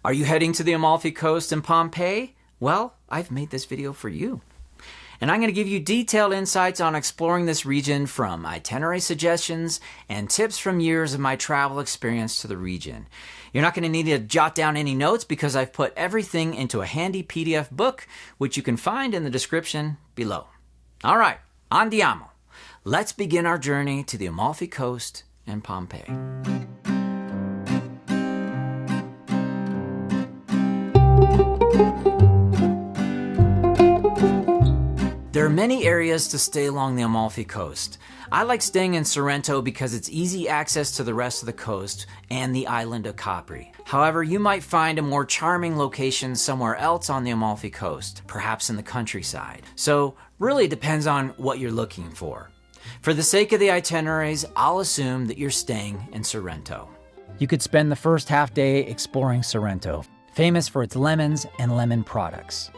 Are you heading to the Amalfi Coast in Pompeii? Well, I've made this video for you. And I'm going to give you detailed insights on exploring this region, from itinerary suggestions and tips from years of my travel experience to the region. You're not going to need to jot down any notes because I've put everything into a handy PDF book, which you can find in the description below. All right, andiamo. Let's begin our journey to the Amalfi Coast and Pompeii. There are many areas to stay along the Amalfi Coast. I like staying in Sorrento because it's easy access to the rest of the coast and the island of Capri. However, you might find a more charming location somewhere else on the Amalfi Coast, perhaps in the countryside. So, really depends on what you're looking for. For the sake of the itineraries, I'll assume that you're staying in Sorrento. You could spend the first half day exploring Sorrento, famous for its lemons and lemon products.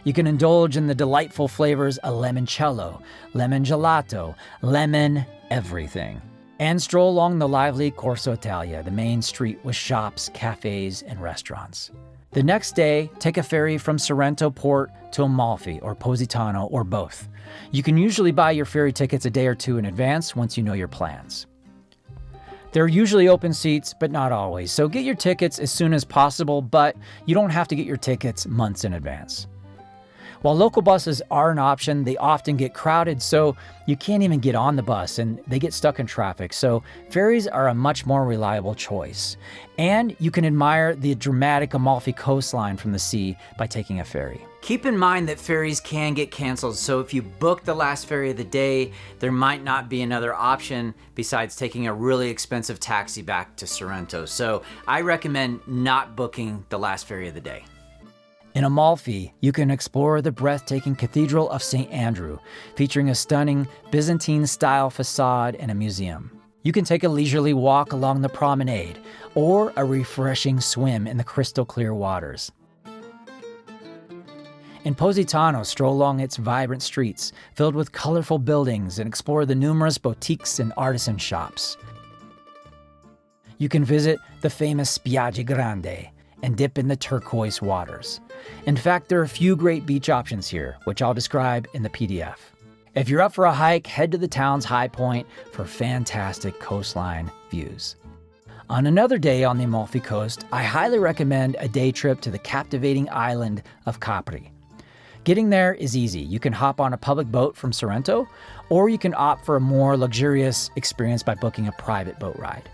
You can indulge in the delightful flavors of limoncello, lemon gelato, lemon everything. And stroll along the lively Corso Italia, the main street with shops, cafes, and restaurants. The next day, take a ferry from Sorrento port to Amalfi or Positano, or both. You can usually buy your ferry tickets a day or two in advance once you know your plans. There are usually open seats, but not always, so get your tickets as soon as possible, but you don't have to get your tickets months in advance. While local buses are an option, they often get crowded, so you can't even get on the bus and they get stuck in traffic, so ferries are a much more reliable choice. And you can admire the dramatic Amalfi coastline from the sea by taking a ferry. Keep in mind that ferries can get canceled, so if you book the last ferry of the day, there might not be another option besides taking a really expensive taxi back to Sorrento. So I recommend not booking the last ferry of the day. In Amalfi, you can explore the breathtaking Cathedral of St. Andrew, featuring a stunning Byzantine-style facade and a museum. You can take a leisurely walk along the promenade, or a refreshing swim in the crystal-clear waters. In Positano, stroll along its vibrant streets, filled with colorful buildings, and explore the numerous boutiques and artisan shops. You can visit the famous Spiagge Grande and dip in the turquoise waters. In fact, there are a few great beach options here, which I'll describe in the PDF. If you're up for a hike, head to the town's high point for fantastic coastline views. On another day on the Amalfi Coast, I highly recommend a day trip to the captivating island of Capri. Getting there is easy. You can hop on a public boat from Sorrento, or you can opt for a more luxurious experience by booking a private boat ride.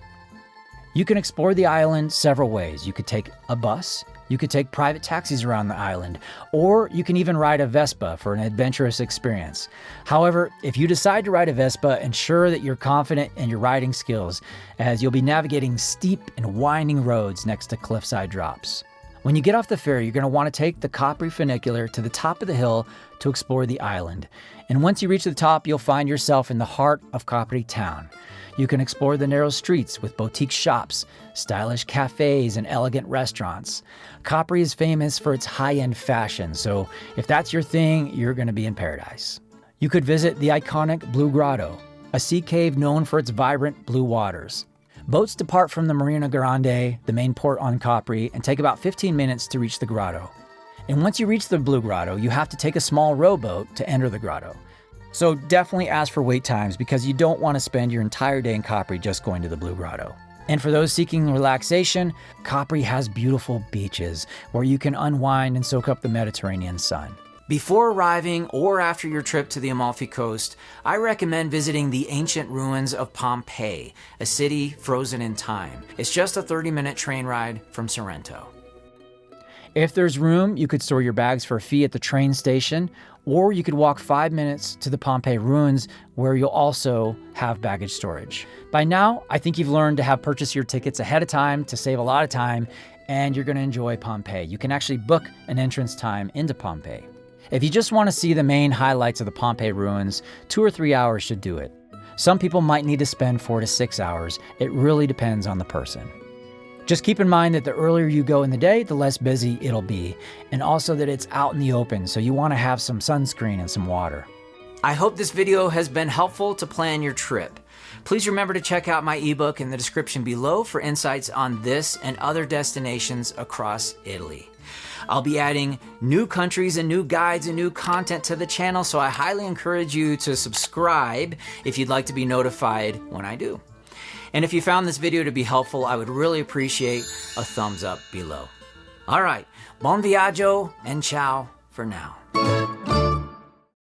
You can explore the island several ways. You could take a bus, you could take private taxis around the island, or you can even ride a Vespa for an adventurous experience. However, if you decide to ride a Vespa, ensure that you're confident in your riding skills, as you'll be navigating steep and winding roads next to cliffside drops. When you get off the ferry, you're going to want to take the Capri funicular to the top of the hill to explore the island. And once you reach the top, you'll find yourself in the heart of Capri town. You can explore the narrow streets with boutique shops, stylish cafes, and elegant restaurants. Capri is famous for its high-end fashion, so if that's your thing, you're going to be in paradise. You could visit the iconic Blue Grotto, a sea cave known for its vibrant blue waters. Boats depart from the Marina Grande, the main port on Capri, and take about 15 minutes to reach the grotto. And once you reach the Blue Grotto, you have to take a small rowboat to enter the grotto. So definitely ask for wait times because you don't want to spend your entire day in Capri just going to the Blue Grotto. And for those seeking relaxation, Capri has beautiful beaches where you can unwind and soak up the Mediterranean sun. Before arriving or after your trip to the Amalfi Coast, I recommend visiting the ancient ruins of Pompeii, a city frozen in time. It's just a 30-minute train ride from Sorrento. If there's room, you could store your bags for a fee at the train station, or you could walk 5 minutes to the Pompeii ruins where you'll also have baggage storage. By now, I think you've learned to have purchased your tickets ahead of time to save a lot of time, and you're going to enjoy Pompeii. You can actually book an entrance time into Pompeii. If you just want to see the main highlights of the Pompeii ruins, 2 or 3 hours should do it. Some people might need to spend 4 to 6 hours. It really depends on the person. Just keep in mind that the earlier you go in the day, the less busy it'll be, and also that it's out in the open, so you want to have some sunscreen and some water. I hope this video has been helpful to plan your trip. Please remember to check out my ebook in the description below for insights on this and other destinations across Italy. I'll be adding new countries and new guides and new content to the channel, so I highly encourage you to subscribe if you'd like to be notified when I do. And if you found this video to be helpful, I would really appreciate a thumbs up below. All right, buon viaggio and ciao for now.